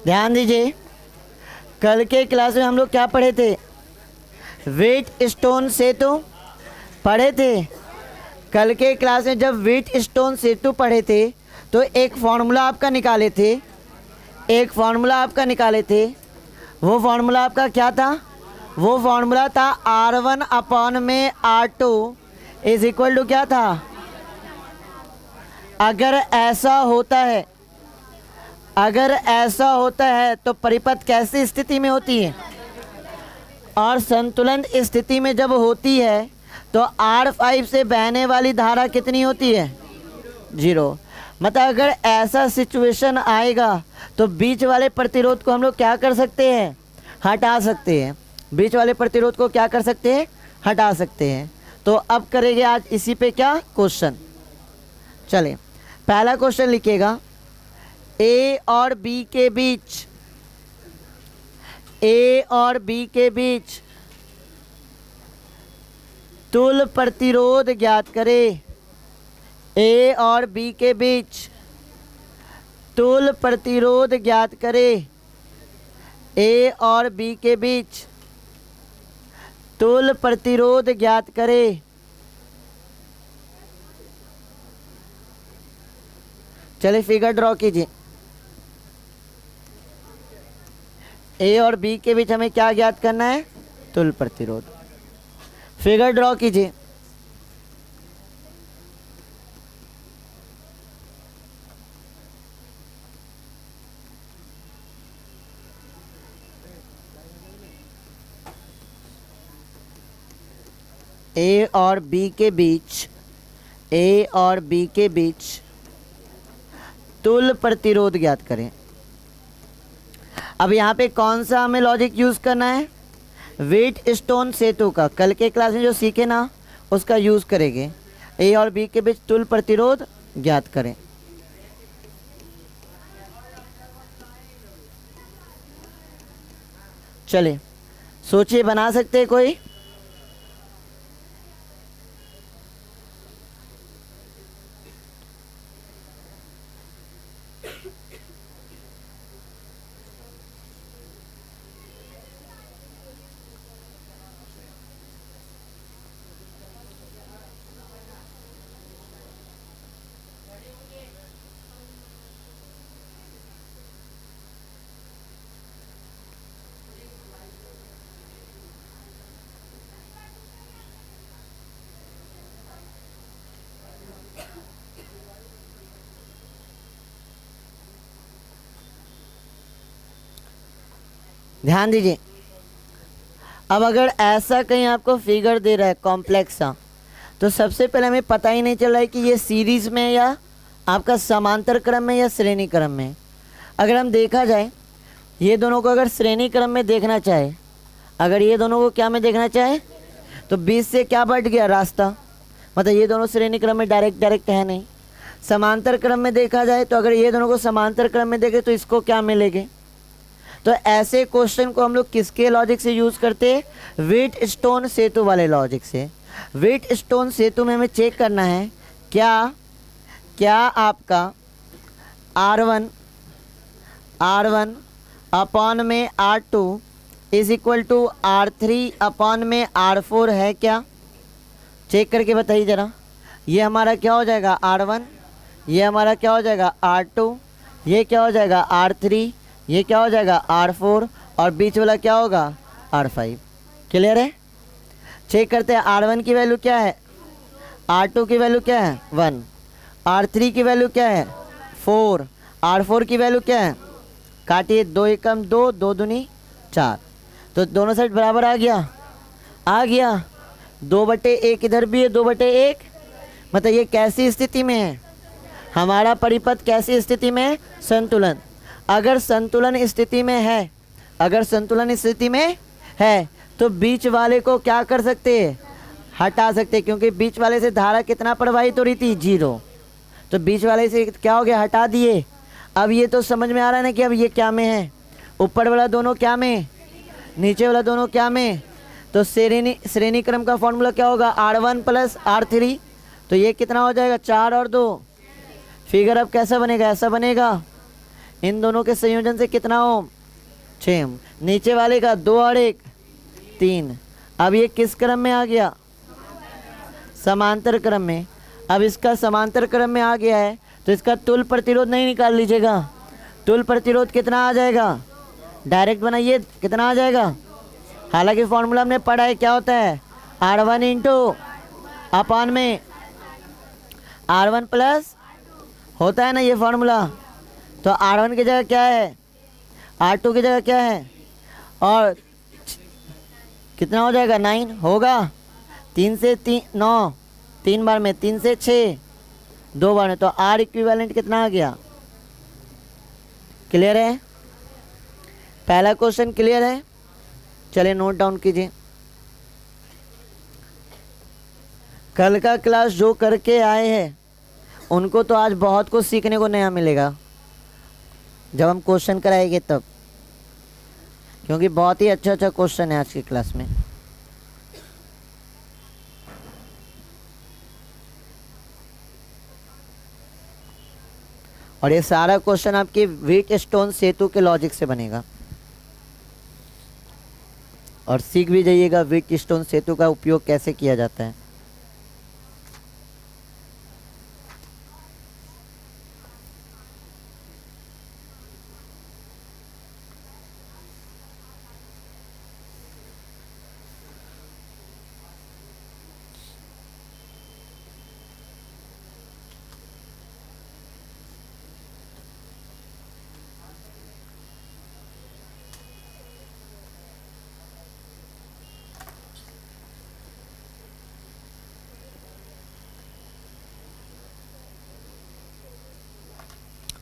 ध्यान दीजिए, कल के क्लास में हम लोग क्या पढ़े थे? वेट स्टोन सेतु पढ़े थे। कल के क्लास में जब वेट स्टोन सेतु पढ़े थे तो एक फॉर्मूला आपका निकाले थे। वो फॉर्मूला आपका क्या था? वो फॉर्मूला था R1 अपॉन में R2 इज इक्वल टू क्या था? अगर ऐसा होता है तो परिपथ कैसी स्थिति में होती है? और संतुलन स्थिति में जब होती है तो R5 से बहने वाली धारा कितनी होती है? 0। मतलब अगर ऐसा सिचुएशन आएगा तो बीच वाले प्रतिरोध को हम लोग क्या कर सकते हैं? हटा सकते हैं। बीच वाले प्रतिरोध को क्या कर सकते हैं? हटा सकते हैं। तो अब करेंगे आज इसी पे क्या क्वेश्चन। चले, पहला क्वेश्चन लिखिएगा, ए और बी के बीच तुल्य प्रतिरोध ज्ञात करें। ए और बी के बीच तुल्य प्रतिरोध ज्ञात करें। ए और बी के बीच तुल्य प्रतिरोध ज्ञात करें। चलिए फिगर ड्रॉ कीजिए। ए और बी के बीच हमें क्या ज्ञात करना है? तुल्य प्रतिरोध। फिगर ड्रॉ कीजिए। ए और बी के बीच तुल्य प्रतिरोध ज्ञात करें। अब यहाँ पे कौन सा हमें लॉजिक यूज़ करना है? वेट स्टोन सेतु का कल के क्लास में जो सीखे ना उसका यूज़ करेंगे। ए और बी के बीच तुल्य प्रतिरोध ज्ञात करें। चलिए सोचिए, बना सकते हैं कोई? ध्यान दीजिए, अब अगर ऐसा कहीं आपको फिगर दे रहा है कॉम्प्लेक्स सा, तो सबसे पहले हमें पता ही नहीं चल रहा है कि ये सीरीज़ में या आपका समांतर क्रम में या श्रेणी क्रम में। अगर हम देखा जाए ये दोनों को अगर श्रेणी क्रम में देखना चाहे, अगर ये दोनों को क्या में देखना चाहे तो बीच से क्या बढ़ गया? रास्ता। मतलब ये दोनों श्रेणी क्रम में डायरेक्ट है नहीं। समांतर क्रम में देखा जाए तो अगर ये दोनों को समांतर क्रम में देखें तो इसको क्या मिलेंगे? तो ऐसे क्वेश्चन को हम लोग किसके लॉजिक से यूज़ करते हैं? वेट स्टोन सेतु वाले लॉजिक से। वेट स्टोन सेतु में हमें चेक करना है क्या आपका R1 अपॉन में R2 is equal to R3 upon में R4 है क्या? चेक करके बताइए ज़रा। ये हमारा क्या हो जाएगा? R1, ये हमारा क्या हो जाएगा? R2, ये क्या हो जाएगा? R3, ये क्या हो जाएगा? R4, और बीच वाला क्या होगा? R5। क्लियर है? चेक करते हैं R1 की वैल्यू क्या है, R2 की वैल्यू क्या है 1, R3 की वैल्यू क्या है 4, R4 की वैल्यू क्या है, काटिए 2 एकम 2, 2 दूनी 4, तो दोनों साइड बराबर आ गया 2/1 इधर भी है 2/1, मतलब ये कैसी स्थिति में है, हमारा परिपथ कैसी स्थिति में है, संतुलन। अगर संतुलन स्थिति में है, अगर संतुलन स्थिति में है तो बीच वाले को क्या कर सकते हैं, हटा सकते हैं, क्योंकि बीच वाले से धारा कितना प्रवाहित हो रही थी 0, तो बीच वाले से क्या हो गया, हटा दिए। अब ये तो समझ में आ रहा है ना कि अब ये क्या में है, ऊपर वाला दोनों क्या में, नीचे वाला दोनों क्या में, तो श्रेणी क्रम का फॉर्मूला क्या होगा R1 प्लस R3, तो ये कितना हो जाएगा 4 और 2। फिगर अब कैसा बनेगा, ऐसा बनेगा, इन दोनों के संयोजन से कितना ओम? 6 ओम। नीचे वाले का 2 और 1 3। अब ये किस क्रम में आ गया? समांतर क्रम में। अब इसका समांतर क्रम में आ गया है तो इसका तुल प्रतिरोध नहीं निकाल लीजिएगा। तुल प्रतिरोध कितना आ जाएगा? डायरेक्ट बनाइए, कितना आ जाएगा? हालांकि फॉर्मूला हमने पढ़ा है, क्या होता है? R1 इंटू अपॉन में R1 प्लस होता है ना ये फॉर्मूला। तो R1 की जगह क्या है? R2 की जगह क्या है? और कितना हो जाएगा? 9 होगा। 3 से 3 9, 3 बार में 3 से 6, 2 बार में, तो R इक्विवेलेंट कितना आ गया? क्लियर है? पहला क्वेश्चन क्लियर है? चलिए नोट डाउन कीजिए। कल का क्लास जो करके आए हैं उनको तो आज बहुत कुछ सीखने को नया मिलेगा जब हम क्वेश्चन कराएंगे तब, क्योंकि बहुत ही अच्छा अच्छा क्वेश्चन है आज की क्लास में। और ये सारा क्वेश्चन आपके व्हीटस्टोन सेतु के लॉजिक से बनेगा। और सीख भी जाइएगा व्हीटस्टोन सेतु का उपयोग कैसे किया जाता है।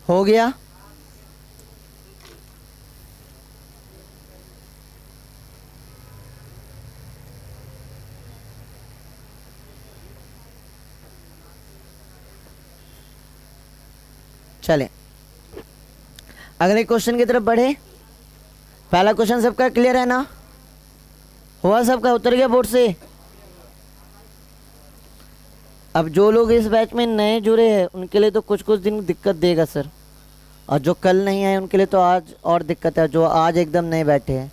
हो गया? चलें अगले क्वेश्चन की तरफ बढ़े। पहला क्वेश्चन सबका क्लियर है ना? हुआ सबका? उतर गया बोर्ड से? अब जो लोग इस बैच में नए जुड़े हैं उनके लिए तो कुछ कुछ दिन दिक्कत देगा सर, और जो कल नहीं आए उनके लिए तो आज और दिक्कत है। जो आज एकदम नए बैठे हैं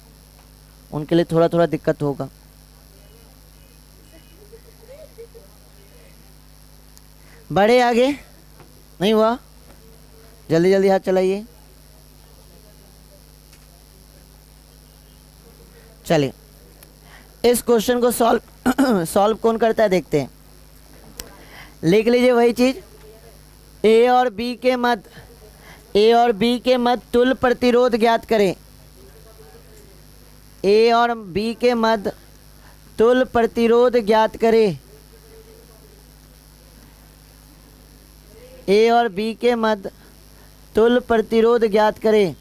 उनके लिए थोड़ा थोड़ा दिक्कत होगा। बढ़े आगे? नहीं हुआ? जल्दी जल्दी हाथ चलाइए। चलिए इस क्वेश्चन को सॉल्व कौन करता है देखते हैं। लिख लीजिए वही चीज, ए और बी के मध्य तुल्य प्रतिरोध ज्ञात करें। ए और बी के मध्य तुल्य प्रतिरोध ज्ञात करें। ए और बी के मध्य तुल्य प्रतिरोध ज्ञात करें।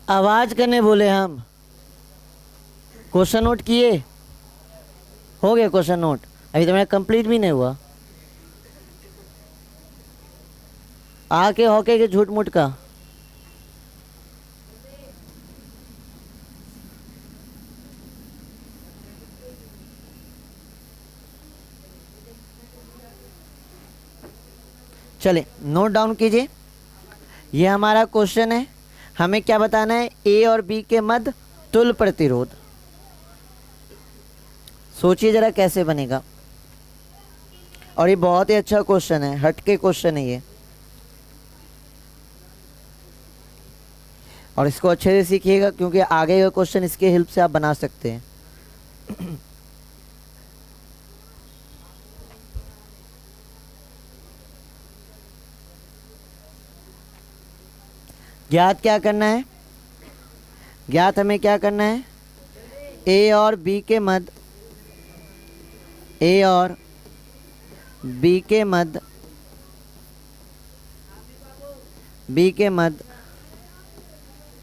आवाज करने बोले हम। क्वेश्चन नोट किए? हो गया क्वेश्चन नोट? अभी तो मेरा कंप्लीट भी नहीं हुआ। आके होके के झूठ मूठ का। चलिए नोट डाउन कीजिए। ये हमारा क्वेश्चन है, हमें क्या बताना है? ए और बी के मध्य तुल्य प्रतिरोध। सोचिए जरा कैसे बनेगा। और ये बहुत ही अच्छा क्वेश्चन है, हटके क्वेश्चन है ये। और इसको अच्छे से सीखिएगा क्योंकि आगे का क्वेश्चन इसके हेल्प से आप बना सकते हैं। ज्ञात क्या करना है? ज्ञात हमें क्या करना है? ए और बी के मध्य, ए और बी के मध्य, बी के मध्य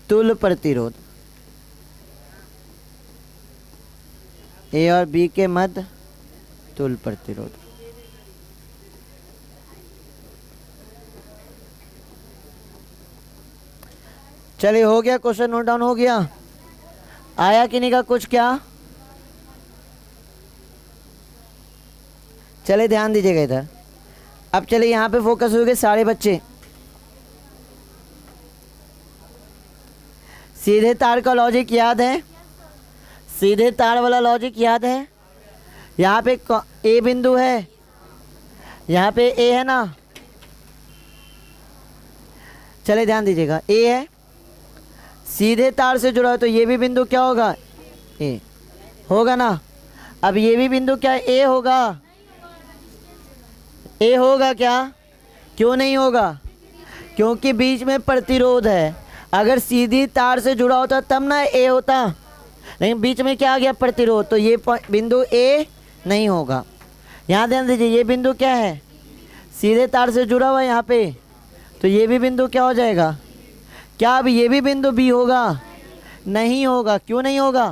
तुल्य प्रतिरोध, ए और बी के मध्य तुल्य प्रतिरोध। चलिए हो गया, क्वेश्चन नोट डाउन हो गया? आया कि नहीं का कुछ क्या? चले ध्यान दीजिएगा इधर। अब चलिए यहाँ पे फोकस हो गए सारे बच्चे। सीधे तार का लॉजिक याद है? सीधे तार वाला लॉजिक याद है? यहाँ पे ए बिंदु है, यहाँ पे ए है ना। चले ध्यान दीजिएगा, ए है, सीधे तार से जुड़ा है तो ये भी बिंदु क्या होगा? ए होगा ना। अब ये भी बिंदु क्या ए होगा? ए होगा क्या? क्यों नहीं होगा? क्योंकि बीच में प्रतिरोध है। अगर सीधी तार से जुड़ा होता तब ना ए होता, लेकिन बीच में क्या आ गया? प्रतिरोध, तो ये बिंदु ए नहीं होगा। यहाँ ध्यान दीजिए, ये बिंदु क्या है? सीधे तार से जुड़ा हुआ है यहाँ पे, तो ये भी बिंदु क्या हो जाएगा? क्या अब ये भी बिंदु बी होगा? नहीं होगा। क्यों नहीं होगा?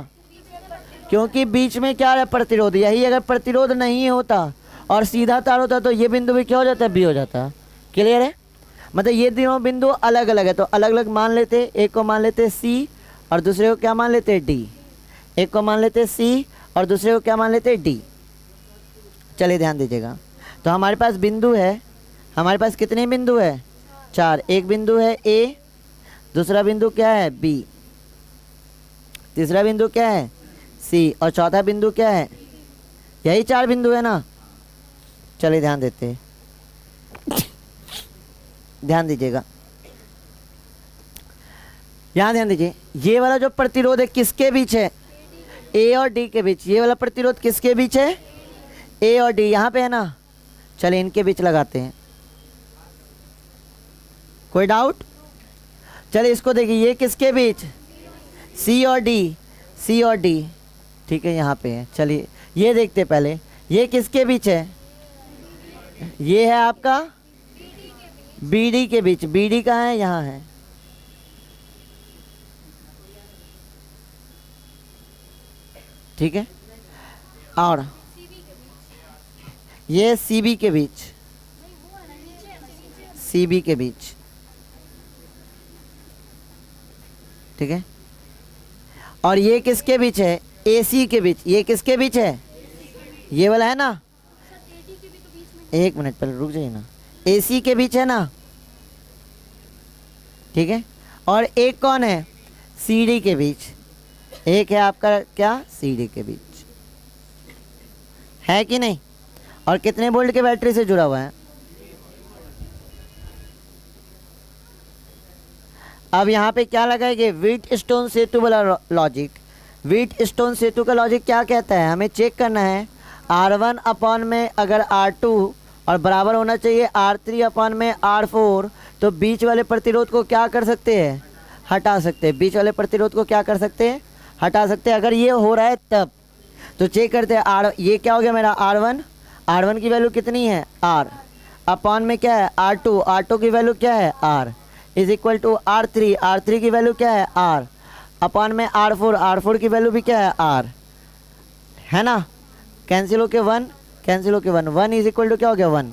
क्योंकि बीच में क्या है? प्रतिरोध। यही अगर प्रतिरोध नहीं होता और सीधा तार होता तो ये बिंदु भी क्या हो जाता? बी हो जाता। क्लियर है? मतलब ये दोनों बिंदु अलग अलग है तो अलग अलग मान लेते। एक को मान लेते सी और दूसरे को क्या मान लेते? डी। एक को मान लेते सी और दूसरे को क्या मान लेते? डी। चलिए ध्यान दीजिएगा, तो हमारे पास बिंदु है, हमारे पास कितने बिंदु है? 4। एक बिंदु है ए, दूसरा बिंदु क्या है? बी, तीसरा बिंदु क्या है? सी, और चौथा बिंदु क्या है? यही 4 बिंदु है ना। चलिए ध्यान देते हैं, ध्यान दीजिएगा, यहाँ ध्यान दीजिए। ये वाला जो प्रतिरोध है किसके बीच है? ए और डी के बीच। ये वाला प्रतिरोध किसके बीच है? ए और डी, यहाँ पे है ना। चलिए इनके बीच लगाते हैं। कोई डाउट? चलिए इसको देखिए, ये किसके बीच? सी और डी, सी और डी, ठीक है, यहाँ पे है। चलिए ये देखते पहले, ये किसके बीच है? ये है आपका बी डी के बीच। बी डी कहाँ है? यहाँ है। ठीक है, और ये सी बी के बीच, सी बी के बीच, ठीक है। और ये किसके बीच है? ए सी के बीच। ये किसके बीच है? ये वाला है ना। एक मिनट पहले रुक जाइए ना, ए सी के बीच है ना, ठीक है। और एक कौन है? सी डी के बीच। एक है आपका क्या? सी डी के बीच, है कि नहीं? और कितने वोल्ट के बैटरी से जुड़ा हुआ है? अब यहाँ पे क्या लगाएंगे? व्हीट स्टोन सेतु वाला लॉजिक। व्हीट स्टोन सेतु का लॉजिक क्या कहता है? हमें चेक करना है R1 अपॉन में अगर R2 और बराबर होना चाहिए R3 अपॉन में R4, तो बीच वाले प्रतिरोध को क्या कर सकते हैं? हटा सकते हैं। बीच वाले प्रतिरोध को क्या कर सकते हैं? हटा सकते हैं। अगर ये हो रहा है तब तो चेक करते हैं। ये क्या हो गया मेरा? R1, R1 की वैल्यू कितनी है? R, अपॉन में क्या है? R2, R2 की वैल्यू क्या है? R, is equal to R3, R3 की वैल्यू क्या है? R, अपॉन में R4, R4 की वैल्यू भी क्या है? R, है ना। कैंसिल हो के 1, कैंसिल हो के 1, 1 इज इक्वल टू क्या हो गया? 1।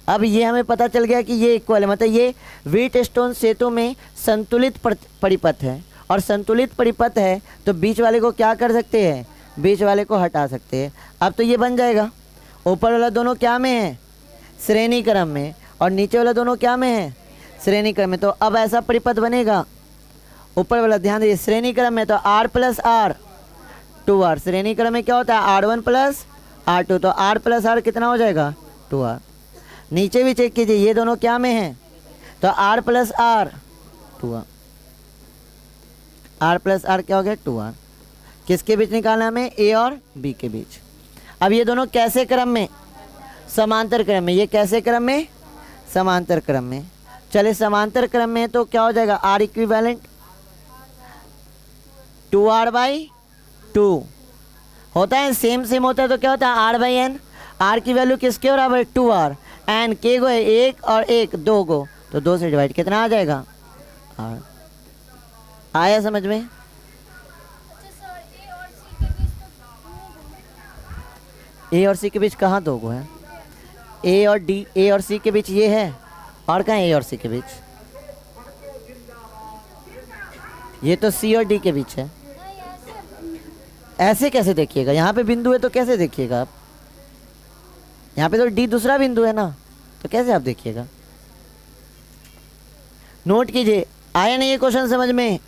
अब ये हमें पता चल गया कि ये इक्वल है, मतलब ये व्हीट स्टोन सेतु में संतुलित परिपथ है। और संतुलित परिपथ है तो बीच वाले को क्या कर सकते हैं? बीच वाले को हटा सकते हैं। अब तो ये बन जाएगा, ऊपर वाला दोनों क्या में है? श्रेणी क्रम में, और नीचे वाला दोनों क्या में है? श्रेणी क्रम में। तो अब ऐसा परिपथ बनेगा, ऊपर वाला ध्यान दीजिए, श्रेणी क्रम में तो R प्लस R 2R। श्रेणी क्रम में क्या होता है? R1 प्लस R2, तो R प्लस R कितना हो जाएगा? 2R। नीचे भी चेक कीजिए, ये दोनों क्या में हैं? तो R plus R 2R। R plus R क्या हो गया 2r। किसके बीच निकालना हमें, ए और बी के बीच। अब ये दोनों कैसे क्रम में, समांतर क्रम में। ये कैसे क्रम में, समांतर क्रम में। चले समांतर क्रम में तो क्या हो जाएगा, आर इक्विवेलेंट 2r/2 होता है। सेम सेम होता है तो क्या होता है, r/n। r की वैल्यू किसके बराबर, 2r। एन के गो है 1 और 1 2 गो, तो 2 से डिवाइड कितना आ जाएगा, r। आया समझ में। ए और सी के बीच कहाँ 2 गो है, ए और डी, ए और सी के बीच ये है, और कहाँ ए और सी के बीच, ये तो सी और डी के बीच है। ऐसे कैसे देखिएगा, यहाँ पे बिंदु है तो कैसे देखिएगा आप, यहाँ पे तो डी दूसरा बिंदु है ना, तो कैसे आप देखिएगा। नोट कीजिए, आया नहीं ये क्वेश्चन समझ में।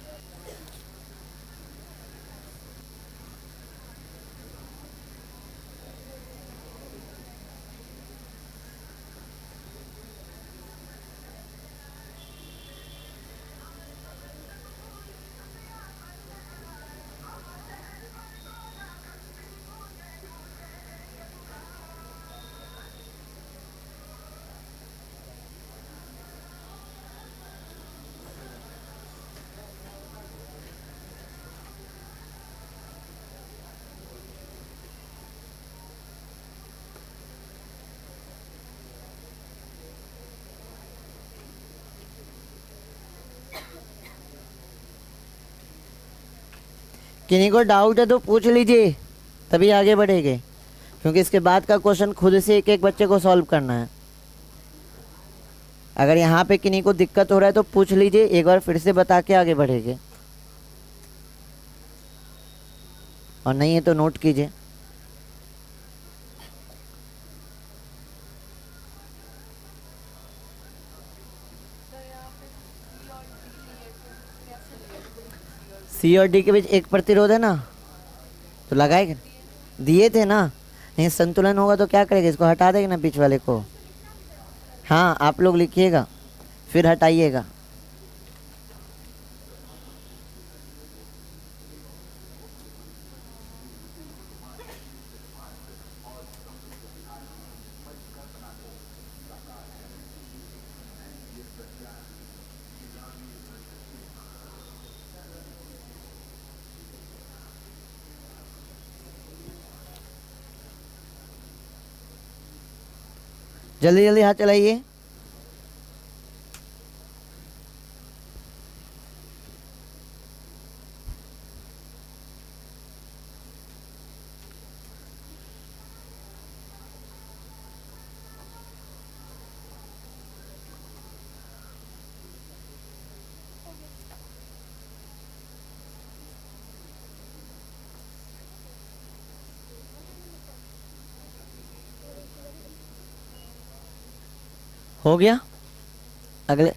किन्हीं को डाउट है तो पूछ लीजिए, तभी आगे बढ़ेंगे, क्योंकि इसके बाद का क्वेश्चन खुद से एक एक बच्चे को सॉल्व करना है। अगर यहाँ पे किन्हीं को दिक्कत हो रहा है तो पूछ लीजिए, एक बार फिर से बता के आगे बढ़ेंगे, और नहीं है तो नोट कीजिए। सी और डी के बीच एक प्रतिरोध है ना, तो लगाएगा, दिए थे ना। नहीं संतुलन होगा तो क्या करेगा, इसको हटा देगा ना बीच वाले को। हाँ आप लोग लिखिएगा फिर हटाइएगा। जल्दी जल्दी हाथ चलाइए। हो गया। अगले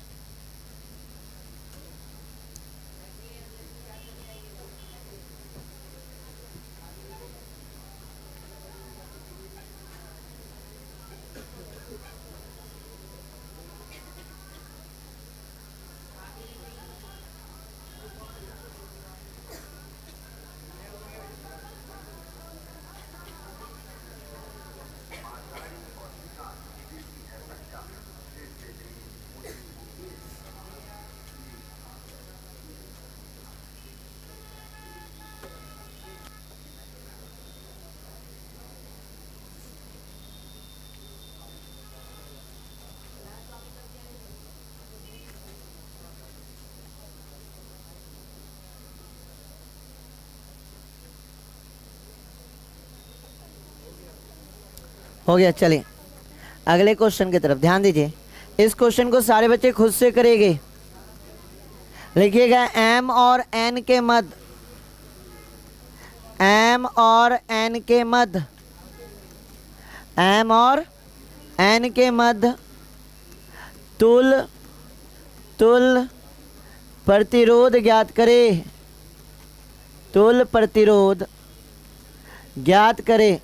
हो गया। चलिए अगले क्वेश्चन की तरफ ध्यान दीजिए। इस क्वेश्चन को सारे बच्चे खुद से करेंगे। लिखिएगा m और n के मध्य, m और n के मध्य, m और n के मध्य तुल तुल प्रतिरोध ज्ञात करें। तुल प्रतिरोध ज्ञात करें।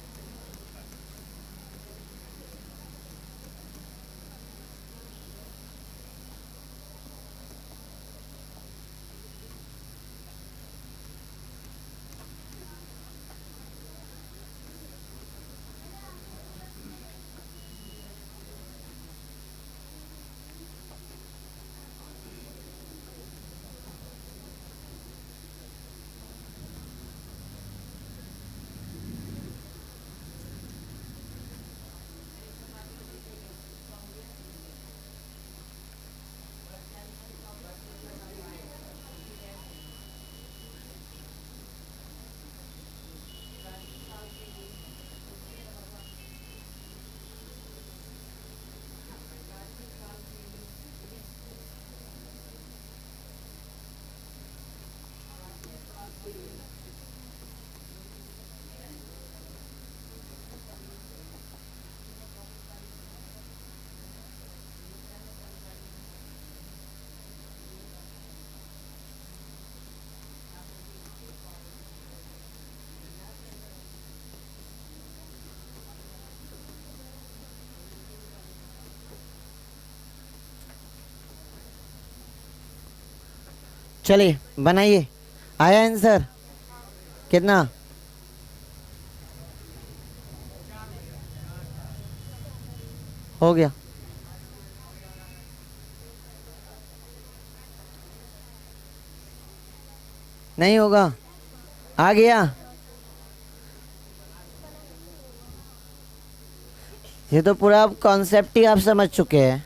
चलिए बनाइए। आया आंसर कितना? हो गया। नहीं होगा? आ गया? ये तो पूरा अब कॉन्सेप्ट ही आप समझ चुके हैं,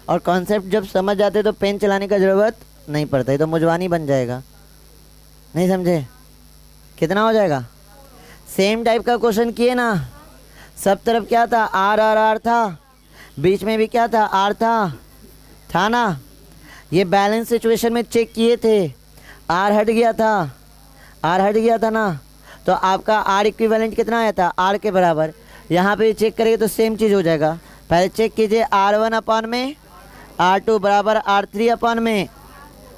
और कॉन्सेप्ट जब समझ जाते तो पेन चलाने का ज़रूरत नहीं पड़ता, ये तो मुजवानी बन जाएगा। नहीं समझे? कितना हो जाएगा? सेम टाइप का क्वेश्चन किए ना, सब तरफ क्या था? आर आर आर था, बीच में भी क्या था? आर था ना। ये बैलेंस सिचुएशन में चेक किए थे, आर हट गया था, आर हट गया था ना, तो आपका आर इक्विवेलेंट कितना आया था? आर के बराबर। यहाँ पे चेक करेंगे तो सेम चीज़ हो जाएगा। पहले चेक कीजिए, आर वन अपॉन में आर टू बराबर आर थ्री अपॉन में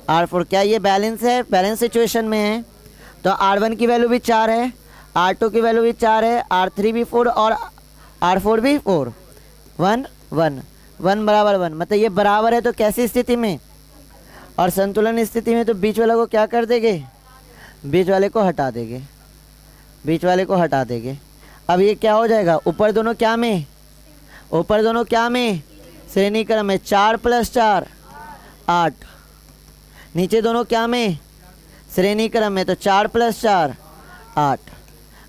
आर फोर। क्या ये बैलेंस है? बैलेंस सिचुएशन में है, तो आर वन की वैल्यू भी 4 है, आर टू की वैल्यू भी 4 है, आर थ्री भी 4 और आर फोर भी 4। 1 1 1 बराबर 1, मतलब ये बराबर है। तो कैसी स्थिति में? और संतुलन स्थिति में तो बीच वाले को क्या कर देंगे? बीच वाले को हटा देंगे, बीच वाले को हटा देंगे। अब ये क्या हो जाएगा? ऊपर दोनों क्या में? ऊपर दोनों क्या में? श्रेणी क्रम में। 4 + 4 8। नीचे दोनों क्या में? श्रेणी क्रम में, तो 4 + 4 8।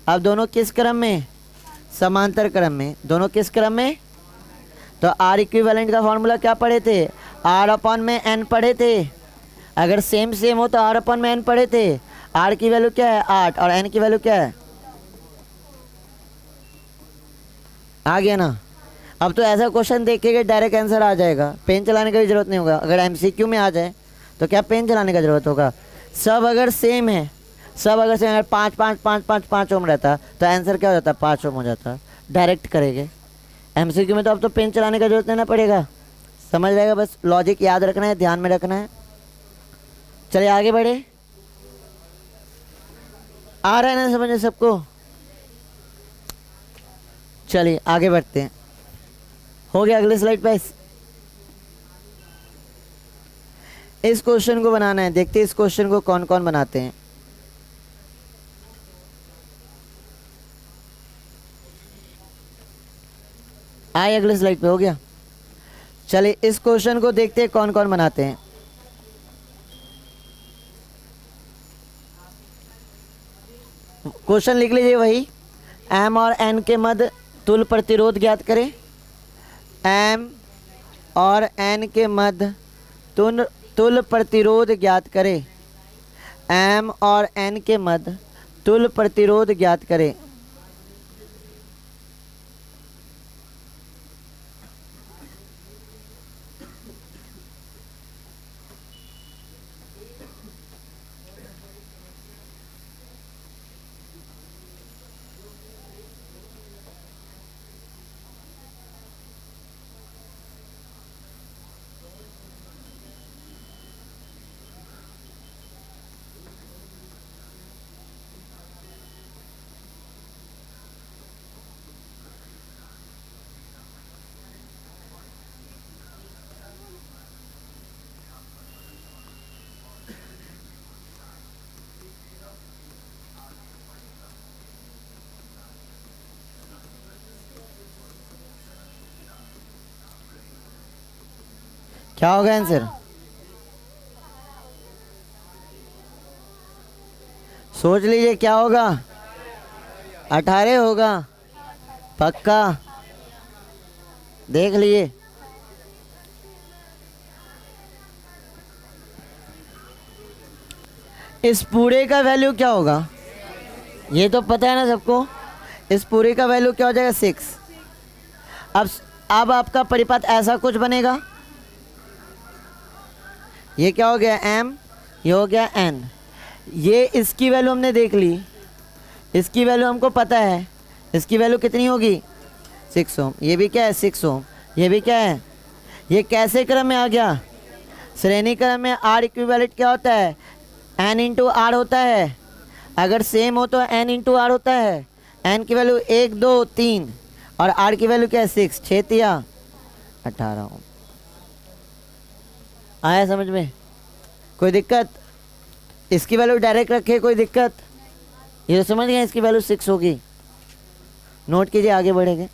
अब दोनों किस क्रम में? समांतर क्रम में। दोनों किस क्रम में? तो आर इक्विवेलेंट का फॉर्मूला क्या पढ़े थे? आर अपॉन में एन पढ़े थे। अगर सेम सेम हो तो आर अपॉन में एन पढ़े थे। आर की वैल्यू क्या है? 8, और एन की वैल्यू क्या है? आ गया ना? अब तो ऐसा क्वेश्चन देखेंगे डायरेक्ट आंसर आ जाएगा, पेन चलाने की भी जरूरत नहीं होगा। अगर एमसीक्यू में आ जाए तो क्या पेन चलाने का जरूरत होगा? सब अगर सेम है, सब अगर सेम, अगर 5 5 5 5 5 ओम रहता तो आंसर क्या हो जाता? 5 ओम हो जाता। डायरेक्ट करेंगे। एमसीक्यू में तो अब तो पेन चलाने का जरूरत नहीं पड़ेगा, समझ रहेगा। बस लॉजिक याद रखना है, ध्यान में रखना है। चलिए आगे बढ़े। आ रहा है ना समझे सबको? चलिए आगे बढ़ते हैं। हो गया? अगले स्लाइड पे इस क्वेश्चन को बनाना है। देखते हैं इस क्वेश्चन को कौन कौन बनाते हैं। आए अगले स्लाइड पे? हो गया? चलिए इस क्वेश्चन को देखते हैं कौन कौन बनाते हैं। क्वेश्चन लिख लीजिए वही, एम और एन के मध्य तुल्य प्रतिरोध ज्ञात करें। एम और एन के मध्य तुल्य प्रतिरोध ज्ञात करें। एम और एन के मध्य तुल्य प्रतिरोध ज्ञात करें। क्या होगा आंसर? सोच लीजिए क्या होगा? 18 होगा पक्का? देख लिए। इस पूरे का वैल्यू क्या होगा? ये तो पता है ना सबको। इस पूरे का वैल्यू क्या हो जाएगा? 6। अब आपका परिपथ ऐसा कुछ बनेगा। ये क्या हो गया? एम, ये हो गया एन। ये इसकी वैल्यू हमने देख ली, इसकी वैल्यू हमको पता है। इसकी वैल्यू कितनी होगी? 6 ओम। ये भी क्या है? 6 ओम। ये भी क्या है? ये कैसे क्रम में आ गया? श्रेणी क्रम में। आर इक्विवेलेंट क्या होता है? एन इंटू आर होता है। अगर सेम हो तो एन इंटू आर होता है। एन की वैल्यू 1 2 3 और आर की वैल्यू क्या है? 6। 6 तिया 18 ओम। आया समझ में? कोई दिक्कत? इसकी वैल्यू डायरेक्ट रखे, कोई दिक्कत? ये तो समझ गए, इसकी वैल्यू 6 होगी। नोट कीजिए, आगे बढ़ेंगे।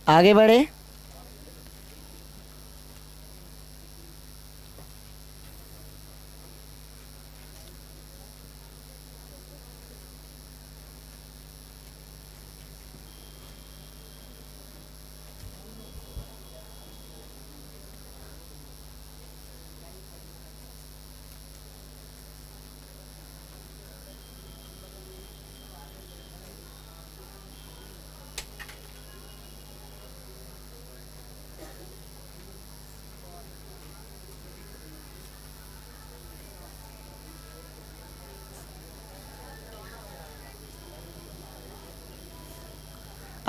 आगे बढ़े।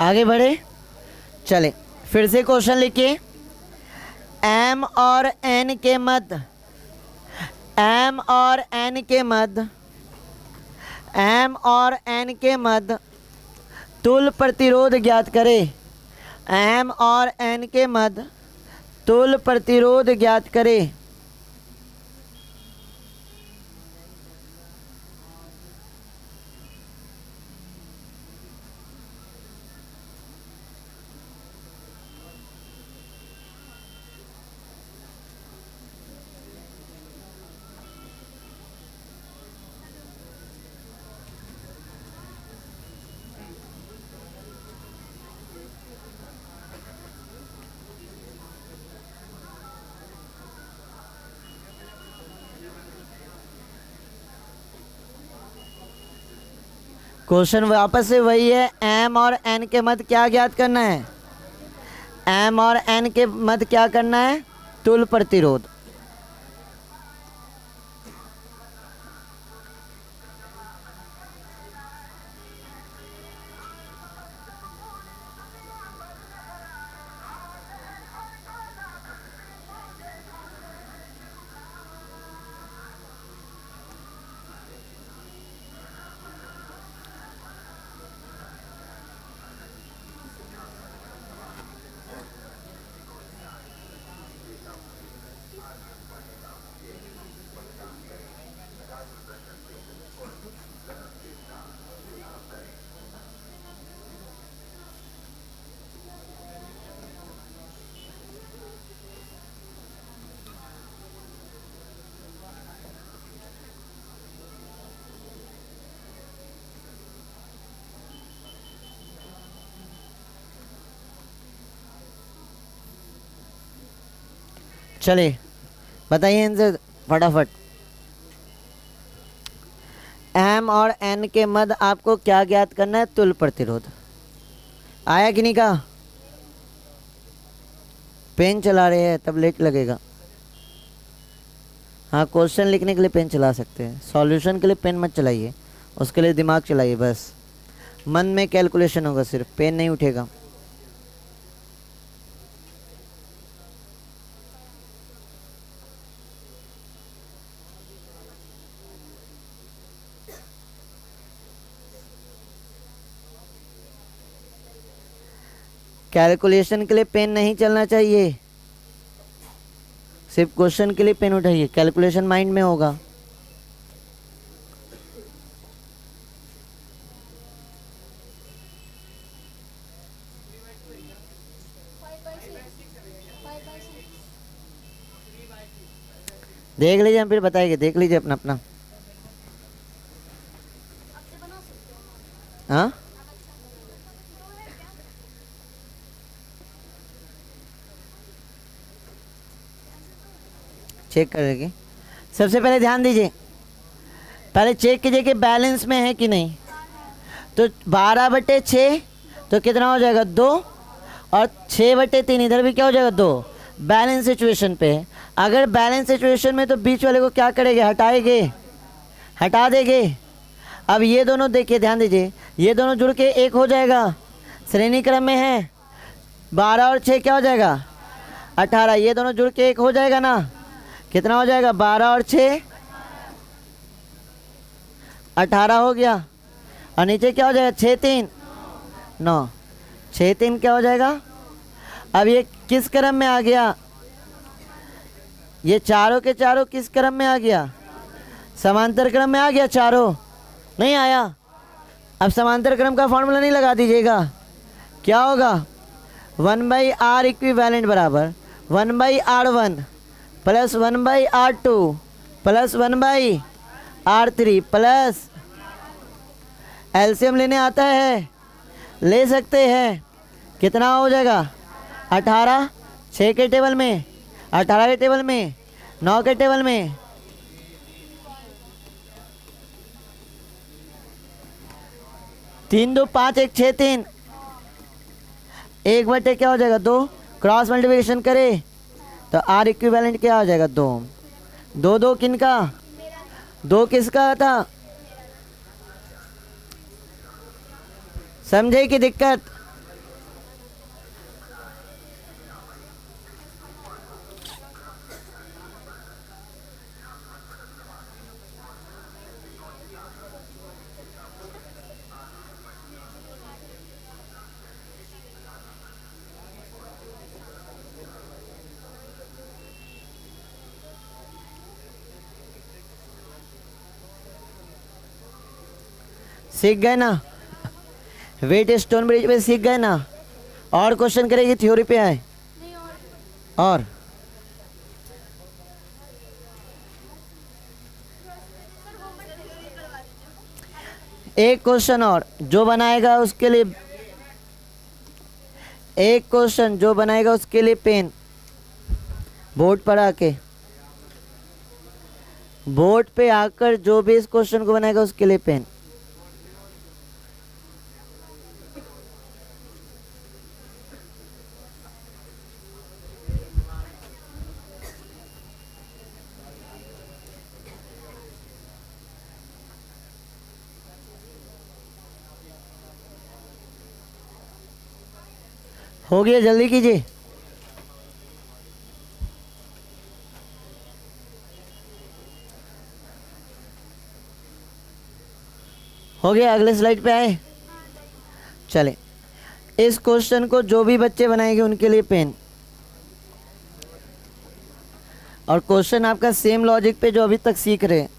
आगे बढ़े, चले फिर से क्वेश्चन लिखिए। m और n के मध्य, m और n के मध्य, m और n के मध्य तुल्य प्रतिरोध ज्ञात करें। m और n के मध्य तुल्य प्रतिरोध ज्ञात करें। क्वेश्चन वापस से वही है, m और n के मध्य क्या ज्ञात करना है? m और n के मध्य क्या करना है? तुल्य प्रतिरोध। चलिए बताइए इनसे फटाफट। m और n के मध्य आपको क्या ज्ञात करना है? तुल्य प्रतिरोध। आया कि नहीं कहा? पेन चला रहे हैं तब लेट लगेगा। हाँ, क्वेश्चन लिखने के लिए पेन चला सकते हैं, सॉल्यूशन के लिए पेन मत चलाइए, उसके लिए दिमाग चलाइए बस। मन में कैलकुलेशन होगा, सिर्फ पेन नहीं उठेगा। कैलकुलेशन के लिए पेन नहीं चलना चाहिए, सिर्फ क्वेश्चन के लिए पेन उठाइए, कैलकुलेशन माइंड में होगा। देख लीजिए, हम फिर बताएंगे, देख लीजिए अपना अपना। हाँ, चेक करेंगे। सबसे पहले ध्यान दीजिए, पहले चेक कीजिए कि बैलेंस में है कि नहीं। तो 12/6 तो कितना हो जाएगा? 2, और 6/3 इधर भी क्या हो जाएगा? 2। बैलेंस सिचुएशन पे है। अगर बैलेंस सिचुएशन में तो बीच वाले को क्या करेंगे? हटाएंगे, हटा देंगे। अब ये दोनों देखिए, ध्यान दीजिए, ये दोनों जुड़ के एक हो जाएगा, श्रेणी क्रम में है। 12 और 6 क्या हो जाएगा 18, ये दोनों जुड़ के एक हो जाएगा ना, कितना हो जाएगा 12 और 6 18 हो गया, और नीचे क्या हो जाएगा 6 3 9, 6 3 क्या हो जाएगा। अब ये किस क्रम में आ गया, ये चारों के चारों किस क्रम में आ गया, समांतर क्रम में आ गया, चारों नहीं आया। अब समांतर क्रम का फॉर्मूला नहीं लगा दीजिएगा, क्या होगा 1/r इक्विवेलेंट बराबर 1/r1 plus 1/r2 plus 1/r3 plus LCM लेने आता है, ले सकते हैं, कितना हो जाएगा 18, 6 के टेबल में, 18 के टेबल में, 9 के टेबल में, 3 2 5 1 6 3, 1/, क्या हो जाएगा 2, क्रॉस मल्टीप्लिकेशन करे तो आर इक्विवेलेंट क्या हो जाएगा 2, 2 2 किन का, 2 किसका था, समझे कि दिक्कत। सीख गए ना, वेट स्टोन ब्रिज पे सीख गए ना। और क्वेश्चन करेगी थ्योरी पे आए, और एक क्वेश्चन और जो बनाएगा उसके लिए, एक क्वेश्चन जो बनाएगा उसके लिए पेन बोर्ड पर आके, बोर्ड पे आकर जो भी इस क्वेश्चन को बनाएगा उसके लिए पेन। हो गया, जल्दी कीजिए। हो गया, अगले स्लाइड पे आए। चले, इस क्वेश्चन को जो भी बच्चे बनाएंगे उनके लिए पेन, और क्वेश्चन आपका सेम लॉजिक पे जो अभी तक सीख रहे हैं।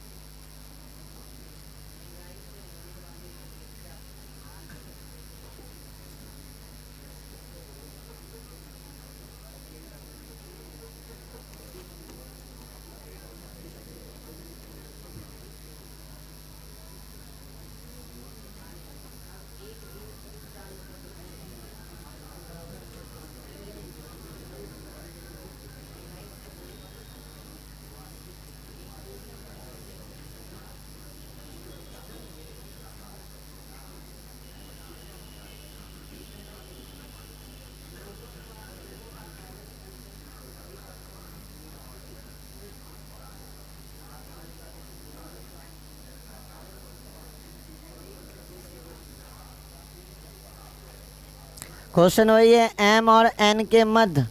क्वेश्चन वही है, एम और एन के मध्य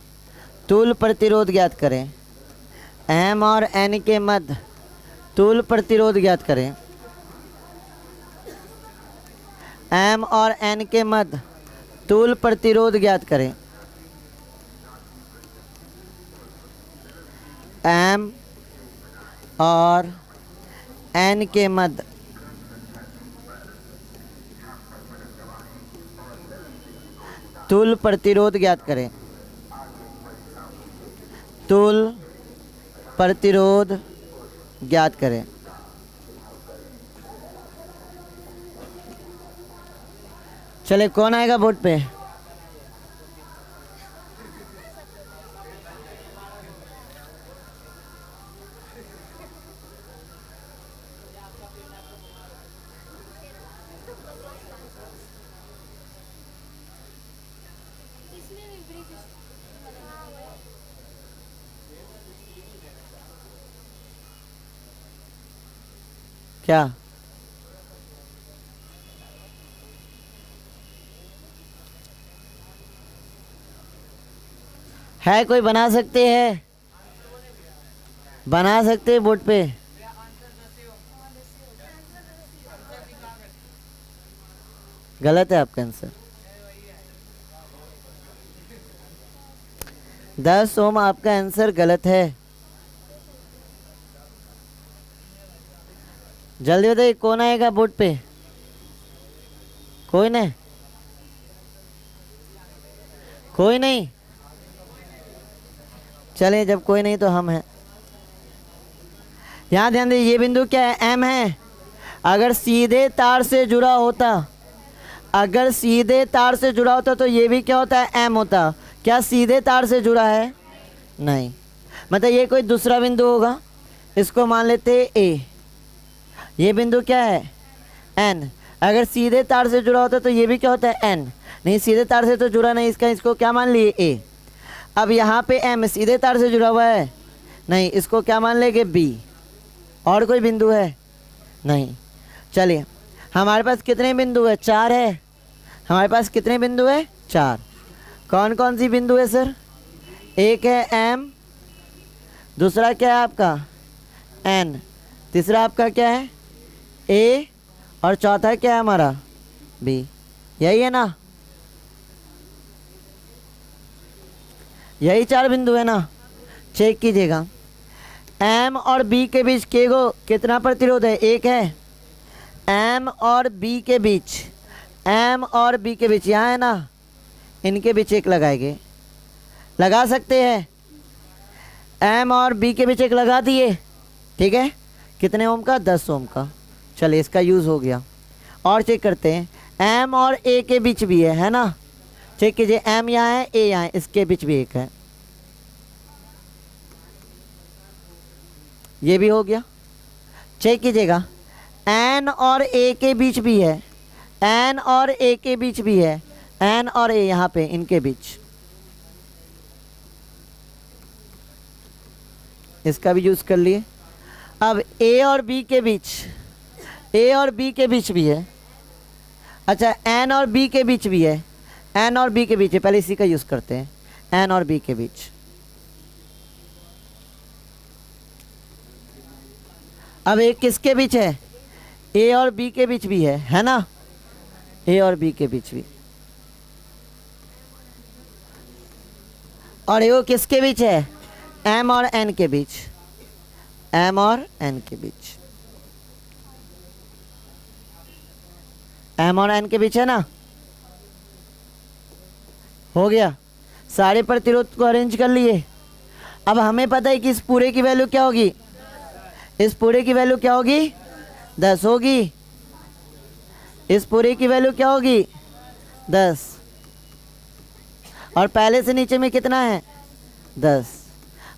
तुल्य प्रतिरोध ज्ञात करें। एम और एन के मध्य तुल्य प्रतिरोध ज्ञात करें। एम और एन के मध्य तुल्य प्रतिरोध ज्ञात करें। एम और एन के मध्य तुल्य प्रतिरोध ज्ञात करें। तुल्य प्रतिरोध ज्ञात करें। चले, कौन आएगा बोर्ड पे। क्या है कोई बना सकते हैं? बना सकते हैं बोर्ड पे? गलत है आपका आंसर। 10 ओम आपका आंसर गलत है। जल्दी बताइए कौन आएगा बोर्ड पे? कोई नहीं? कोई नहीं? चलिए जब कोई नहीं तो हम हैं। यहाँ ध्यान दीजिए, ये बिंदु क्या है? एम है। अगर सीधे तार से जुड़ा होता, अगर सीधे तार से जुड़ा होता तो ये भी क्या होता है? एम होता। क्या सीधे तार से जुड़ा है? नहीं। मतलब ये कोई दूसरा बिंदु होगा, इसको मान लेते ए। ये बिंदु क्या है? एन। अगर सीधे तार से जुड़ा होता तो ये भी क्या होता है? एन। नहीं, सीधे तार से तो जुड़ा नहीं, इसका इसको क्या मान लिए? ए। अब यहाँ पे एम सीधे तार से जुड़ा हुआ है? नहीं, इसको क्या मान लेंगे? बी। और कोई बिंदु है? नहीं। चलिए, हमारे पास कितने बिंदु है? 4 है। हमारे पास कितने बिंदु है? 4। कौन कौन सी बिंदु है सर? एक है एम, दूसरा क्या है आपका? एन, तीसरा आपका क्या है? ए, और चौथा क्या है हमारा? बी। यही है ना? यही 4 बिंदु है ना? चेक कीजिएगा। एम और बी के बीच कितना प्रतिरोध है? 1 है। एम और बी के बीच, एम और बी के बीच यहाँ है ना, इनके बीच 1 लगाएंगे। लगा सकते हैं? एम और बी के बीच 1 लगा दिए। ठीक है, कितने ओम का? 10 ओम का। चलिए, इसका यूज़ हो गया। और चेक करते हैं, एम और ए के बीच भी है ना? चेक कीजिए, एम यहाँ है, ए यहाँ है, इसके बीच भी 1 है। ये भी हो गया। चेक कीजिएगा, एन और ए के बीच भी है, एन और ए के बीच भी है, एन और ए यहाँ पे इनके बीच, इसका भी यूज़ कर लिए। अब ए और बी के बीच, ए और बी के बीच भी है। अच्छा, एन और बी के बीच भी है, एन और बी के बीच है। पहले इसी का यूज़ करते हैं, एन और बी के बीच। अब एक किसके बीच है? ए और बी के बीच भी है ना? ए और बी के बीच भी। और वो किसके बीच है? एम और एन के बीच, एम और एन के बीच, एम और एन के बीच है ना? हो गया। सारे प्रतिरोध को अरेंज कर लिए। अब हमें पता है कि इस पूरे की वैल्यू क्या होगी? इस पूरे की वैल्यू क्या होगी? 10 होगी। इस पूरे की वैल्यू क्या होगी? 10। और पहले से नीचे में कितना है? 10।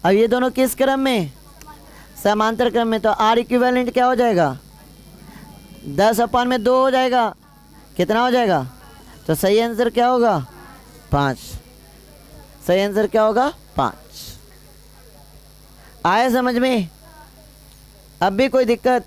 अब ये दोनों किस क्रम में? समांतर क्रम में। तो आर इक्विवेलेंट क्या हो जाएगा? 10/2 हो जाएगा। कितना हो जाएगा? तो सही आंसर क्या होगा? 5। सही आंसर क्या होगा? 5। आया समझ में? अब भी कोई दिक्कत?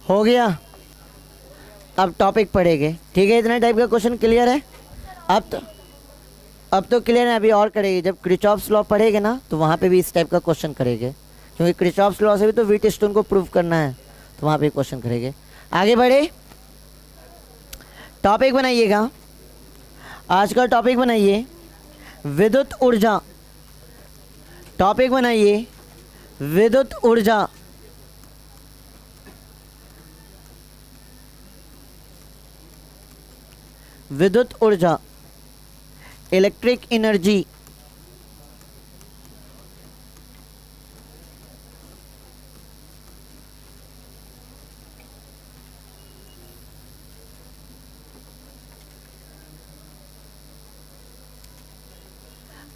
हो गया। अब टॉपिक पढ़ेंगे, ठीक है। इतना टाइप का क्वेश्चन क्लियर है। अब तो क्लियर है। अभी और करेंगे, जब किरचॉफ्स लॉ पढ़ेंगे ना तो वहाँ पे भी इस टाइप का क्वेश्चन करेंगे, क्योंकि किरचॉफ्स लॉ से भी तो व्हीटस्टोन को प्रूव करना है, तो वहाँ पे क्वेश्चन करेंगे। आगे बढ़े, टॉपिक बनाइएगा। आज का टॉपिक बनाइए विद्युत ऊर्जा। टॉपिक बनाइए विद्युत ऊर्जा। विद्युत ऊर्जा, इलेक्ट्रिक एनर्जी।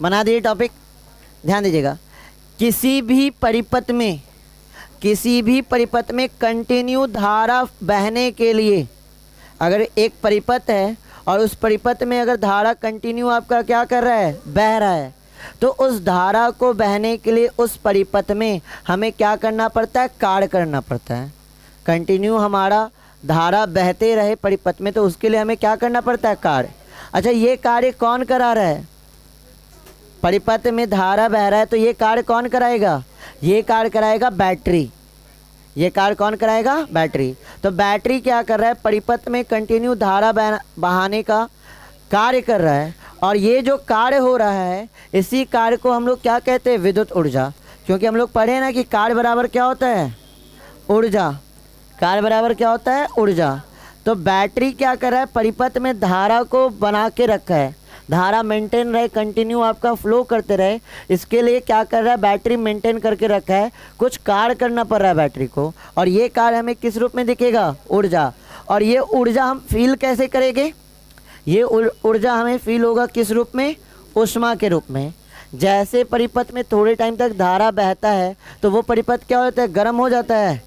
बना दिए टॉपिक, ध्यान दीजिएगा। किसी भी परिपथ में कंटिन्यू धारा बहने के लिए, अगर एक परिपथ है और उस परिपथ में अगर धारा कंटिन्यू आपका क्या कर रहा है, बह रहा है, तो उस धारा को बहने के लिए उस परिपथ में हमें क्या करना पड़ता है, कार्य करना पड़ता है। कंटिन्यू हमारा धारा बहते रहे परिपथ में, तो उसके लिए हमें क्या करना पड़ता है, कार्य। अच्छा, ये कार्य कौन करा रहा है, परिपथ में धारा बह रहा है, तो ये कार्य कौन कराएगा, ये कार्य कराएगा बैटरी। ये कार्य कौन कराएगा, बैटरी। तो बैटरी क्या कर रहा है, परिपथ में कंटिन्यू धारा बहाने का कार्य कर रहा है, और ये जो कार्य हो रहा है इसी कार्य को हम लोग क्या कहते हैं, विद्युत ऊर्जा। क्योंकि हम लोग पढ़े ना कि कार्य बराबर क्या होता है, ऊर्जा। कार्य बराबर क्या होता है, ऊर्जा। तो बैटरी क्या कर रहा है, परिपथ में धारा को बना के रखा है, धारा मेंटेन रहे, कंटिन्यू आपका फ्लो करते रहे, इसके लिए क्या कर रहा है, बैटरी मेंटेन करके रखा है। कुछ कार्य करना पड़ रहा है बैटरी को, और ये कार्य हमें किस रूप में दिखेगा, ऊर्जा। और ये ऊर्जा हम फील कैसे करेंगे, ये ऊर्जा हमें फील होगा किस रूप में, ऊष्मा के रूप में। जैसे परिपथ में थोड़े टाइम तक धारा बहता है तो वो परिपथ क्या होता है, गर्म हो जाता है।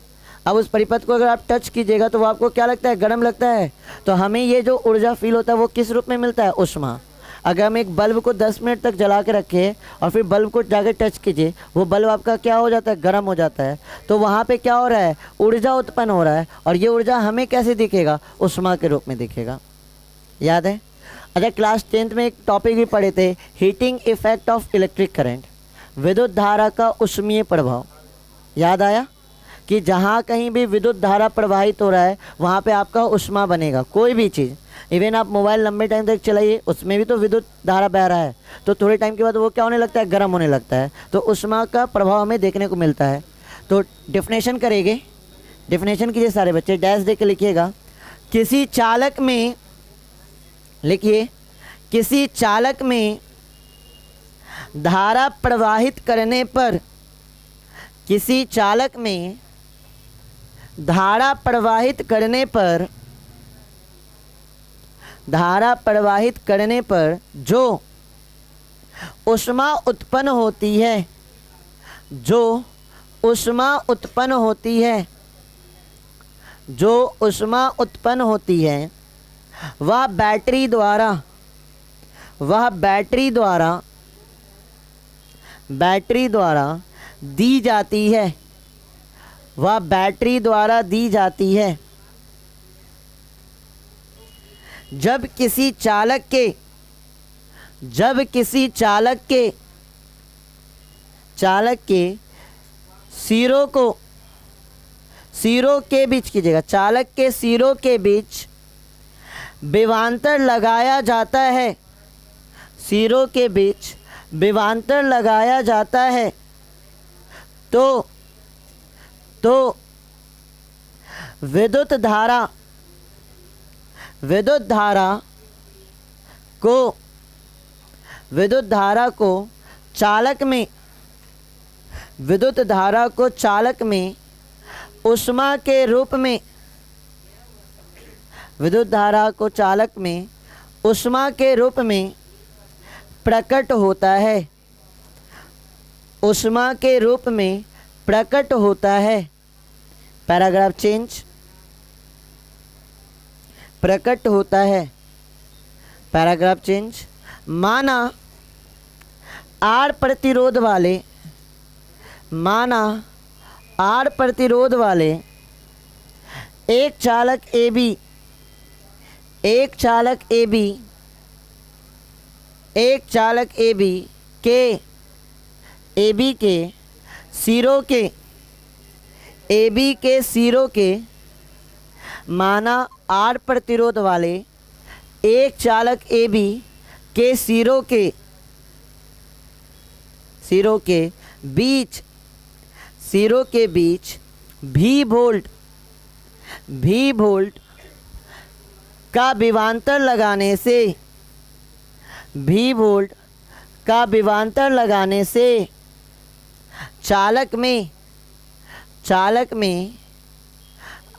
अब उस परिपथ को अगर आप टच कीजिएगा तो वो आपको क्या लगता है, गर्म लगता है। तो हमें ये जो ऊर्जा फील होता है वो किस रूप में मिलता है, ऊष्मा। अगर हम एक बल्ब को 10 मिनट तक जला के रखें और फिर बल्ब को जाकर टच कीजिए, वो बल्ब आपका क्या हो जाता है, गर्म हो जाता है। तो वहाँ पे क्या हो रहा है, ऊर्जा उत्पन्न हो रहा है, और ये ऊर्जा हमें कैसे दिखेगा, ऊष्मा के रूप में दिखेगा। याद है। अच्छा, क्लास 10th में एक टॉपिक भी पढ़े थे, heating effect of electric current, विद्युत धारा का ऊष्मीय प्रभाव। याद आया कि जहाँ कहीं भी विद्युत धारा प्रवाहित हो रहा है वहाँ पे आपका ऊष्मा बनेगा। कोई भी चीज़, इवन आप मोबाइल लंबे टाइम तक चलाइए, उसमें भी तो विद्युत धारा बह रहा है, तो थोड़े टाइम के बाद वो क्या होने लगता है, गर्म होने लगता है। तो ऊष्मा का प्रभाव हमें देखने को मिलता है। तो डेफिनेशन करेंगे, डेफिनेशन कीजिए सारे बच्चे, डैश दे के लिखिएगा। किसी चालक में, लिखिए, किसी चालक में धारा प्रवाहित करने पर, किसी चालक में धारा प्रवाहित करने पर, धारा प्रवाहित करने पर जो ऊष्मा उत्पन्न होती है, जो ऊष्मा उत्पन्न होती है, जो ऊष्मा उत्पन्न होती है, वह बैटरी द्वारा, वह बैटरी द्वारा, बैटरी द्वारा दी जाती है, वह बैटरी द्वारा दी जाती है। जब किसी चालक के, जब किसी चालक के, चालक के सिरों को, सिरों के बीच कीजिएगा, चालक के सिरों के बीच विभवांतर लगाया जाता है, सिरों के बीच विभवांतर लगाया जाता है, तो विद्युत धारा, विद्युत धारा को, विद्युत धारा को चालक में, विद्युत धारा को चालक में ऊष्मा के रूप में, विद्युत धारा को चालक में ऊष्मा के रूप में प्रकट होता है, ऊष्मा के रूप में प्रकट होता है। पैराग्राफ चेंज, प्रकट होता है, पैराग्राफ चेंज। माना आर प्रतिरोध वाले, माना आर प्रतिरोध वाले एक चालक AB, एक चालक AB, एक चालक AB के AB के सिरों के AB के सिरों के माना R प्रतिरोध वाले एक चालक AB के सिरों के बीच भी वोल्ट का विभवांतर लगाने से चालक में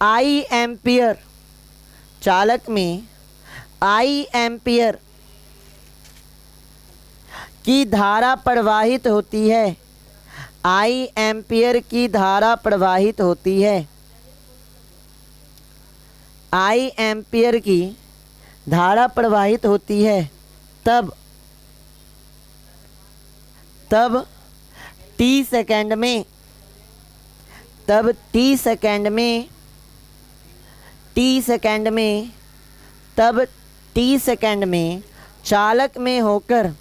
I एम्पियर की धारा प्रवाहित होती है। I एम्पियर की धारा प्रवाहित होती है। I एम्पियर की धारा प्रवाहित होती है। तब T सेकंड में चालक में होकर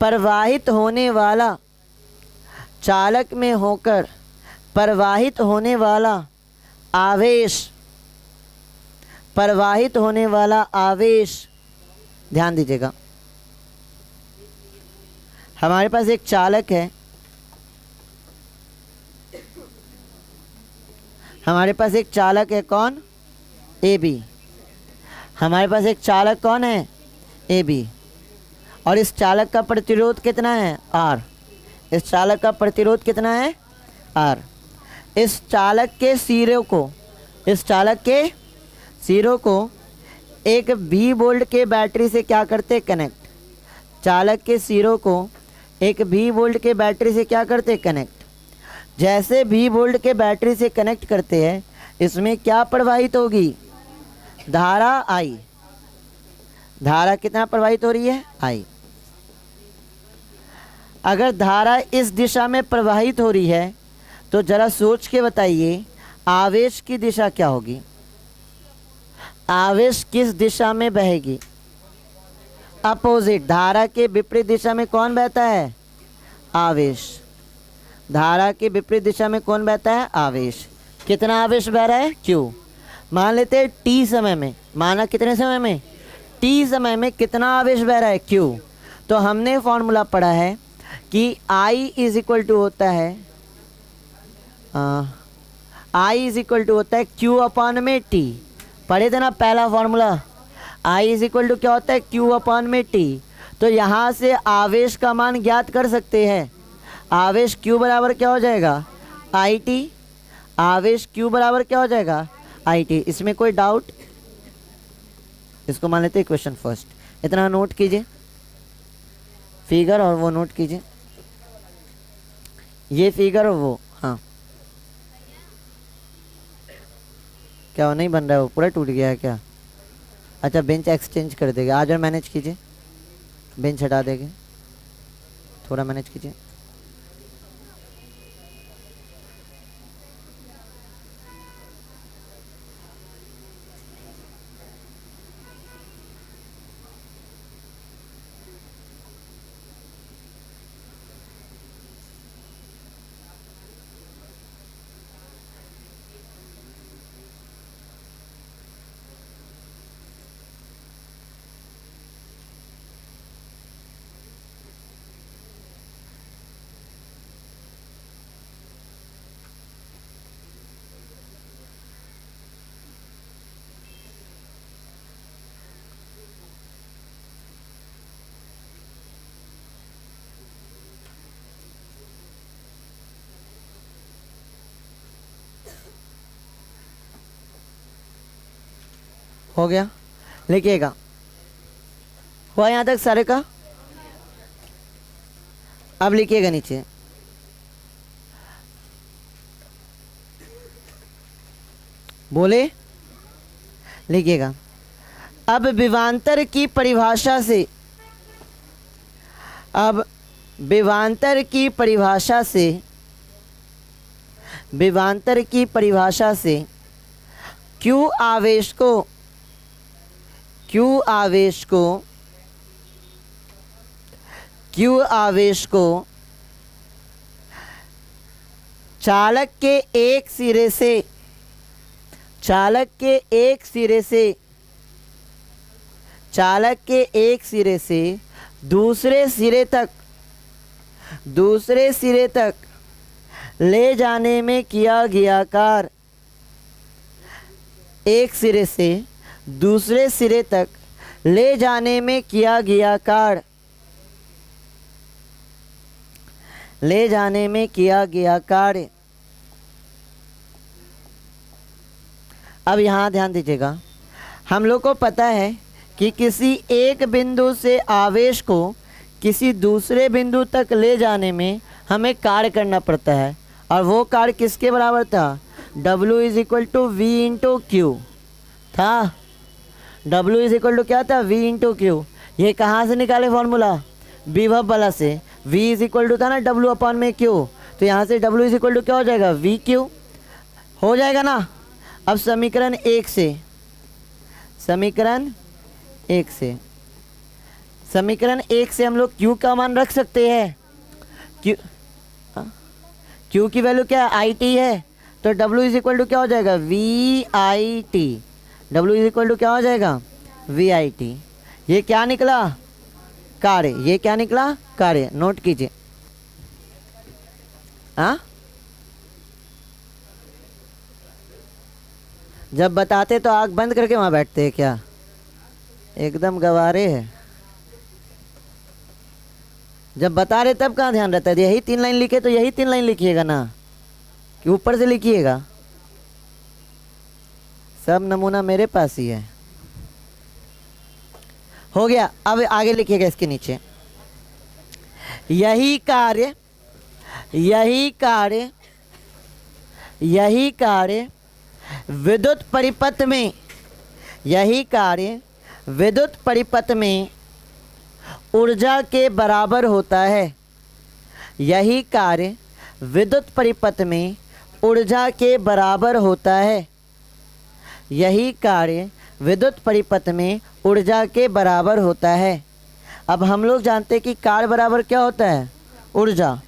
प्रवाहित होने वाला आवेश, ध्यान दीजिएगा, हमारे पास एक चालक है, कौन? AB। हमारे पास एक चालक कौन है? AB। और इस चालक का प्रतिरोध कितना है? R। इस चालक का प्रतिरोध कितना है? R। इस चालक के सिरों को एक V वोल्ट के बैटरी से क्या करते? कनेक्ट। चालक के सिरों को एक V वोल्ट के बैटरी से क्या करते? कनेक्ट। जैसे V वोल्ट के बैटरी से कनेक्ट करते हैं, इसमें क्या प्रवाहित होगी? धारा I। धारा कितना प्रवाहित हो रही है? I। अगर धारा इस दिशा में प्रवाहित हो रही है तो जरा सोच के बताइए आवेश की दिशा क्या होगी? आवेश किस दिशा में बहेगी? अपोजिट। धारा के विपरीत दिशा में कौन बहता है? आवेश। धारा के विपरीत दिशा में कौन बहता है? आवेश। कितना आवेश बह रहा है? Q। मान लेते हैं T समय में, माना कितने समय में? T समय में कितना आवेश बह रहा है? Q। तो हमने फॉर्मूला पढ़ा है कि I इज इक्वल टू होता है Q अपॉन में T। पढ़े थे ना पहला formula? I is equal to क्या होता है? Q अपॉन में T। तो यहाँ से आवेश का मान ज्ञात कर सकते हैं। आवेश Q बराबर क्या हो जाएगा? IT। आवेश Q बराबर क्या हो जाएगा? IT। इसमें कोई डाउट? इसको मान लेते हैं क्वेश्चन फर्स्ट। इतना नोट कीजिए, फिगर और वो नोट कीजिए, ये फिगर और वो। हाँ, क्या वो नहीं बन रहा है? वो पूरा टूट गया है क्या? अच्छा, बेंच एक्सचेंज कर देंगे। आज और मैनेज कीजिए, बेंच हटा देंगे, थोड़ा मैनेज कीजिए। हो गया? लिखिएगा। हुआ यहाँ तक सारे का? अब लिखिएगा नीचे, बोले लिखिएगा। अब विभवांतर की परिभाषा से विभवांतर की परिभाषा से Q आवेश को चालक के एक सिरे से दूसरे सिरे तक ले जाने में किया गया कार्य, एक सिरे से दूसरे सिरे तक ले जाने में किया गया कार्य, अब यहाँ ध्यान दीजिएगा, हम लोग को पता है कि किसी एक बिंदु से आवेश को किसी दूसरे बिंदु तक ले जाने में हमें कार्य करना पड़ता है, और वो कार्य किसके बराबर था? W is equal to V into Q था। W इज इक्वल टू क्या था? V इंटू क्यू। ये कहाँ से निकाले फॉर्मूला? विभव बल से। V इज इक्वल टू था ना W अपॉन में Q, तो यहाँ से W इज इक्वल टू क्या हो जाएगा? वी क्यू हो जाएगा ना। अब समीकरण एक से हम लोग Q का मान रख सकते हैं। Q की वैल्यू क्या है? IT है, तो W इज इक्वल टू क्या हो जाएगा? VIT। W is equal to क्या हो जाएगा? VIT। ये क्या निकला? कार्य। नोट कीजिए। जब बताते तो आँख बंद करके वहाँ बैठते हैं क्या? एकदम गवारे है। जब बता रहे तब कहाँ ध्यान रहता है? यही 3 लाइन लिखे तो यही 3 लाइन लिखिएगा ना, कि ऊपर से लिखिएगा? सब नमूना मेरे पास ही है। हो गया। अब आगे लिखिएगा इसके नीचे, यही कार्य विद्युत परिपथ में ऊर्जा के बराबर होता है। यही कार्य विद्युत परिपथ में ऊर्जा के बराबर होता है। अब हम लोग जानते हैं कि कार्य बराबर क्या होता है? ऊर्जा।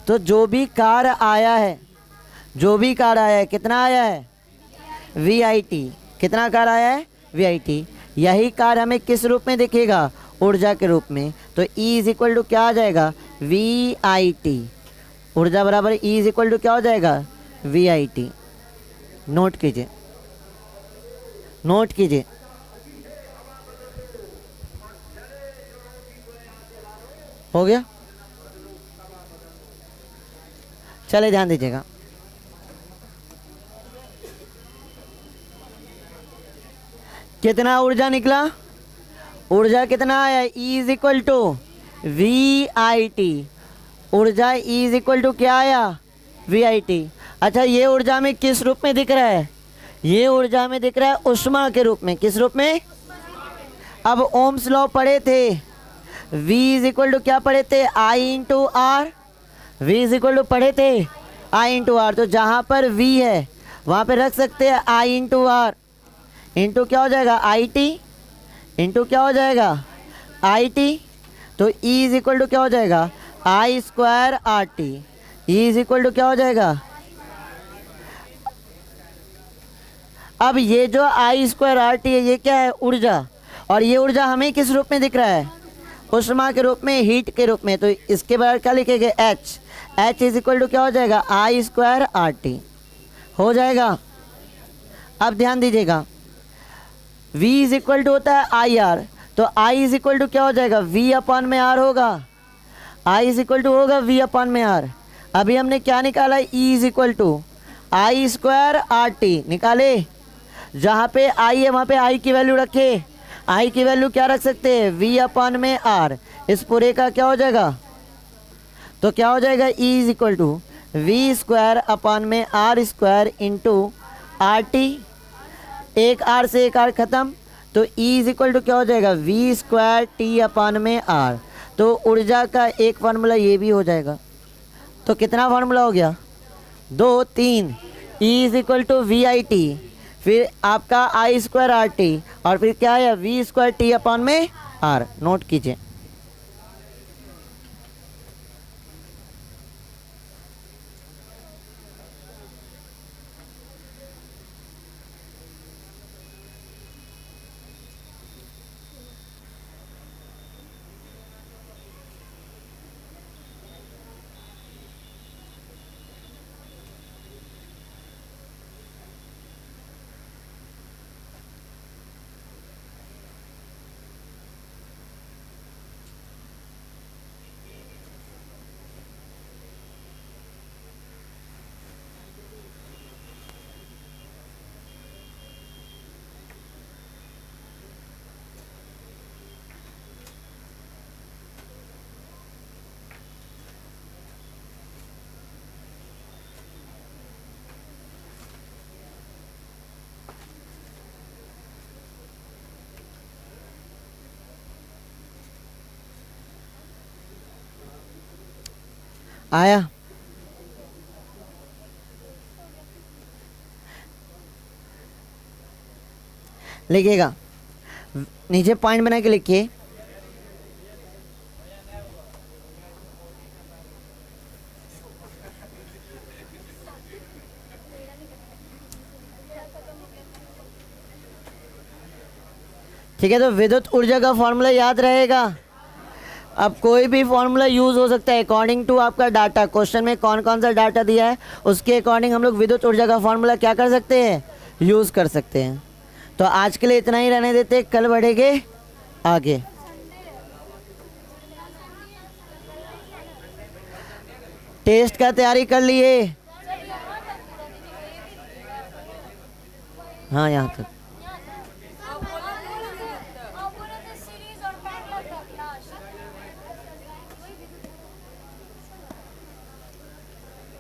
तो जो भी कार्य आया है, कितना आया है? VIT। कितना कार्य आया है? VIT। यही कार्य हमें किस रूप में दिखेगा? ऊर्जा के रूप में। तो E इज इक्वल टू क्या आ जाएगा? VIT। ऊर्जा बराबर E इज इक्वल टू क्या हो जाएगा? VIT। नोट कीजिए। हो गया? चले ध्यान दीजिएगा। कितना ऊर्जा निकला? ऊर्जा कितना आया? E is equal to VIT। ऊर्जा E इज इक्वल टू क्या आया? VIT। अच्छा, ये ऊर्जा में किस रूप में दिख रहा है? ये ऊर्जा में दिख रहा है ऊष्मा के रूप में। किस रूप में? अब ओम्स लॉ पढ़े थे, V इज इक्वल टू क्या पढ़े थे? I into R. V is equal to पढ़े थे I इंटू आर। तो जहाँ पर V है वहाँ पे रख सकते हैं I इंटू आर, इंटू क्या हो जाएगा? IT, इंटू क्या हो जाएगा? IT। तो E इज इक्वल टू क्या हो जाएगा? I square RT। E is equal to क्या हो जाएगा? अब ये जो I स्क्वायर RT है, ये क्या है? ऊर्जा। और ये ऊर्जा हमें किस रूप में दिख रहा है? ऊष्मा के रूप में, हीट के रूप में। तो इसके बराबर क्या लिखेंगे? H इज इक्वल टू क्या हो जाएगा? I स्क्वायर RT हो जाएगा। अब ध्यान दीजिएगा, V इज इक्वल टू होता है IR, तो I इज इक्वल टू क्या हो जाएगा? V अपॉन में R होगा। I इज इक्वल टू होगा V अपॉन में R। अभी हमने क्या निकाला? E is equal to I square RT निकाले। जहाँ पे I है वहाँ पे I की वैल्यू रखे। I की वैल्यू क्या रख सकते हैं? V अपॉन में R। इस पूरे का क्या हो जाएगा? तो क्या हो जाएगा? E is equal to V square upon में R स्क्वायर इंटू RT। एक R से एक R खत्म, तो E इज इक्वल टू क्या हो जाएगा? V स्क्वायर T अपॉन में R। तो ऊर्जा का एक फार्मूला ये भी हो जाएगा। तो कितना फार्मूला हो गया, 2 3, E is equal to V I T, फिर आपका आई स्क्वायर आर टी, और फिर क्या है वी स्क्वायर टी अपॉन में आर। नोट कीजिए। आया, लिखिएगा, नीचे पॉइंट बना के लिखिए। ठीक है, तो विद्युत ऊर्जा का फॉर्मूला याद रहेगा। अब कोई भी फॉर्मूला यूज़ हो सकता है अकॉर्डिंग टू आपका डाटा, क्वेश्चन में कौन कौन सा डाटा दिया है उसके अकॉर्डिंग हम लोग विद्युत ऊर्जा का फॉर्मूला क्या कर सकते हैं, यूज़ कर सकते हैं। तो आज के लिए इतना ही रहने देते, कल बढ़ेंगे आगे। टेस्ट का तैयारी कर लिए? हाँ, यहाँ तक।